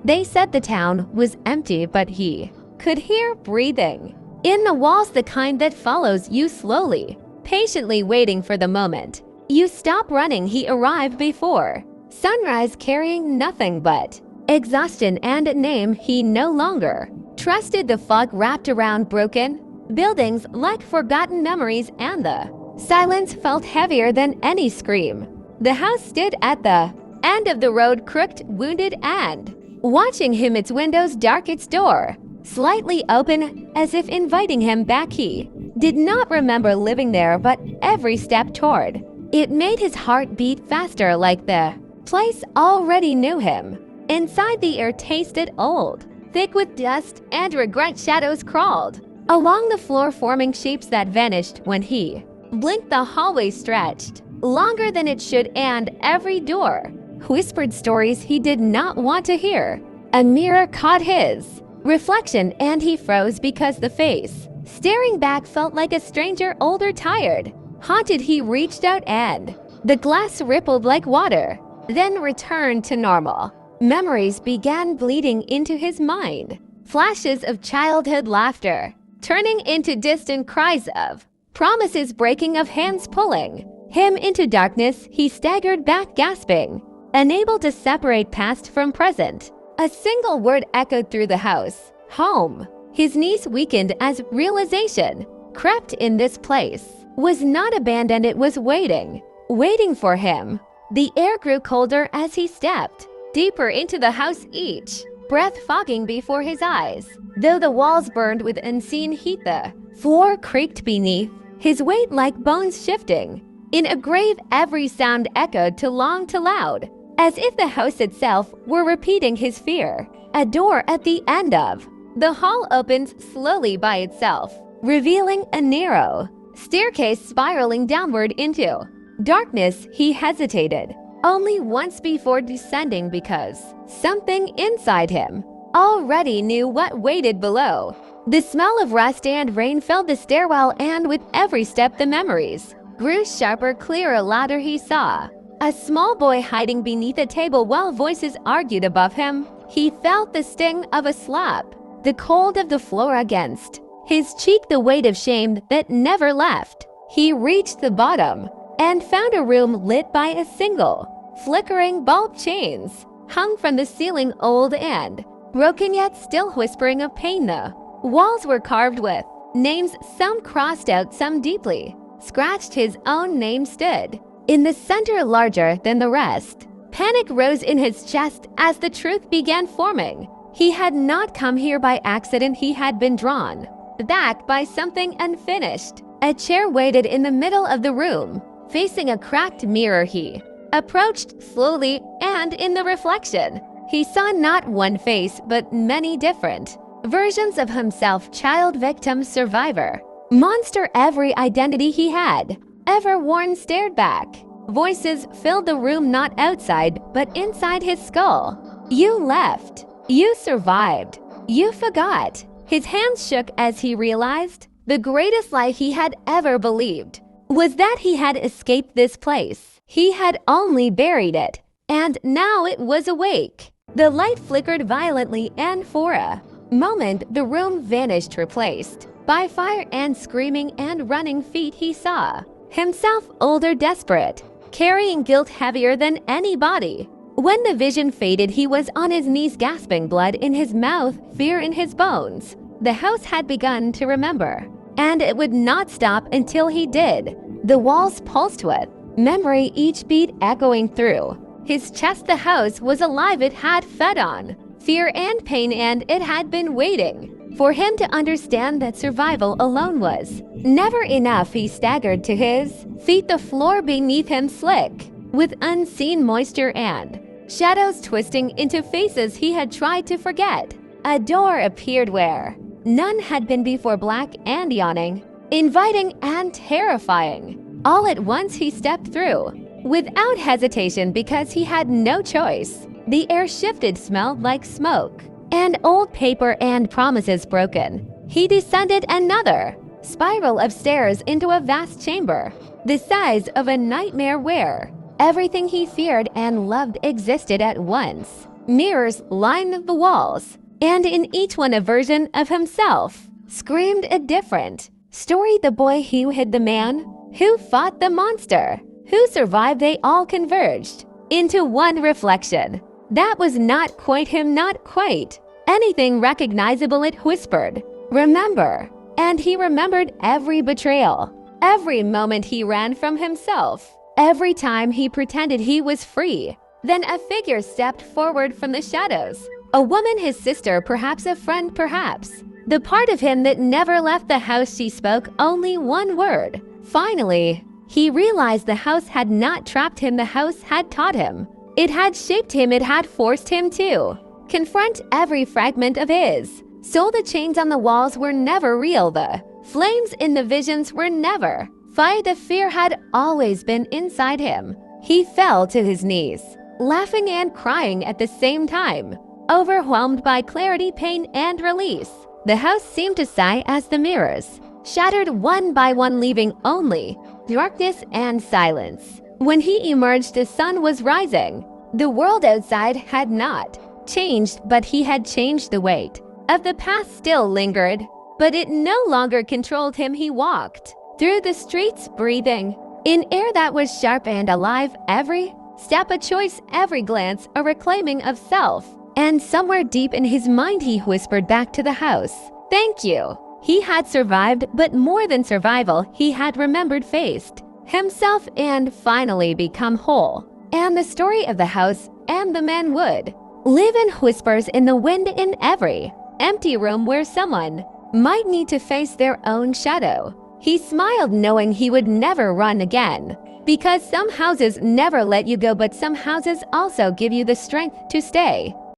They said the town was empty, but he could hear breathing in the walls, the kind that follows you slowly, patiently waiting for the moment you stop running. He arrived before sunrise, carrying nothing but exhaustion and a name he no longer trusted. The fog wrapped around broken buildings like forgotten memories, and the silence felt heavier than any scream. The house stood at the end of the road, crooked, wounded, and watching him, its windows dark, its door slightly open, as if inviting him back. He did not remember living there, but every step toward it made his heart beat faster, like the place already knew him. Inside, the air tasted old, thick with dust and regret. Shadows crawled along the floor, forming shapes that vanished when he blinked. The hallway stretched longer than it should, and every door whispered stories he did not want to hear. A mirror caught his reflection, and he froze because the face staring back felt like a stranger, older, tired, haunted. He reached out, and the glass rippled like water, then returned to normal. Memories began bleeding into his mind, flashes of childhood laughter turning into distant cries of promises breaking, of hands pulling him into darkness. He staggered back, gasping, unable to separate past from present. A single word echoed through the house: home. His knees weakened as realization crept in. This place was not abandoned, it was waiting for him. The air grew colder as he stepped deeper into the house, each breath fogging before his eyes. Though the walls burned with unseen heat, the floor creaked beneath his weight like bones shifting in a grave. Every sound echoed too long, too loud, as if the house itself were repeating his fear. A door at the end of the hall opened slowly by itself, revealing a narrow staircase spiraling downward into darkness. He hesitated only once before descending, because something inside him already knew what waited below. The smell of rust and rain filled the stairwell, and with every step the memories grew sharper, clearer, louder. He saw a small boy hiding beneath a table while voices argued above him. He felt the sting of a slap, the cold of the floor against his cheek, the weight of shame that never left. He reached the bottom and found a room lit by a single flickering bulb. Chains hung from the ceiling, old and broken, yet still whispering of pain. The walls were carved with names, some crossed out, some deeply scratched. His own name stood in the center, larger than the rest. Panic rose in his chest as the truth began forming. He had not come here by accident. He had been drawn back by something unfinished. A chair waited in the middle of the room, facing a cracked mirror. He approached slowly, and in the reflection, he saw not one face, but many different versions of himself: child, victim, survivor, monster. Every identity he had ever worn stared back. Voices filled the room, not outside, but inside his skull. You left. You survived. You forgot. His hands shook as he realized the greatest lie he had ever believed was that he had escaped this place. He had only buried it, and now it was awake. The light flickered violently, and for a moment the room vanished, replaced by fire and screaming and running feet. He saw himself, older, desperate, carrying guilt heavier than any body. When the vision faded, he was on his knees, gasping, blood in his mouth, fear in his bones. The house had begun to remember, and it would not stop until he did. The walls pulsed with memory, each beat echoing through his chest. The house was alive. It had fed on fear and pain, and it had been waiting for him to understand that survival alone was never enough. He staggered to his feet, the floor beneath him slick with unseen moisture and shadows twisting into faces he had tried to forget. A door appeared where none had been before, black and yawning, inviting and terrifying. All at once he stepped through, without hesitation, because he had no choice. The air shifted, smelled like smoke and old paper and promises broken. He descended another spiral of stairs into a vast chamber, the size of a nightmare, where everything he feared and loved existed at once. Mirrors lined the walls, and in each one a version of himself screamed a different story. The boy who hid, the man who fought the monster, who survived, they all converged into one reflection. That was not quite him, not quite anything recognizable. It whispered, "Remember." And he remembered every betrayal, every moment he ran from himself, every time he pretended he was free. Then a figure stepped forward from the shadows. A woman, his sister, perhaps a friend, perhaps the part of him that never left the house. She spoke only one word. Finally, he realized the house had not trapped him. The house had taught him. It had shaped him. It had forced him to confront every fragment of his soul. The chains on the walls were never real. The flames in the visions were never fire. The fear had always been inside him. He fell to his knees, laughing and crying at the same time, overwhelmed by clarity, pain, and release. The house seemed to sigh as the mirrors shattered one by one, leaving only darkness and silence. When he emerged, the sun was rising. The world outside had not changed, but he had changed. The weight of the past still lingered, but it no longer controlled him. He walked through the streets, breathing in air that was sharp and alive. Every step a choice, every glance a reclaiming of self. And somewhere deep in his mind he whispered back to the house, "Thank you." He had survived, but more than survival, he had remembered, faced himself, and finally become whole. And the story of the house and the man would live in whispers in the wind, in every empty room where someone might need to face their own shadow. He smiled, knowing he would never run again, because some houses never let you go, but some houses also give you the strength to stay.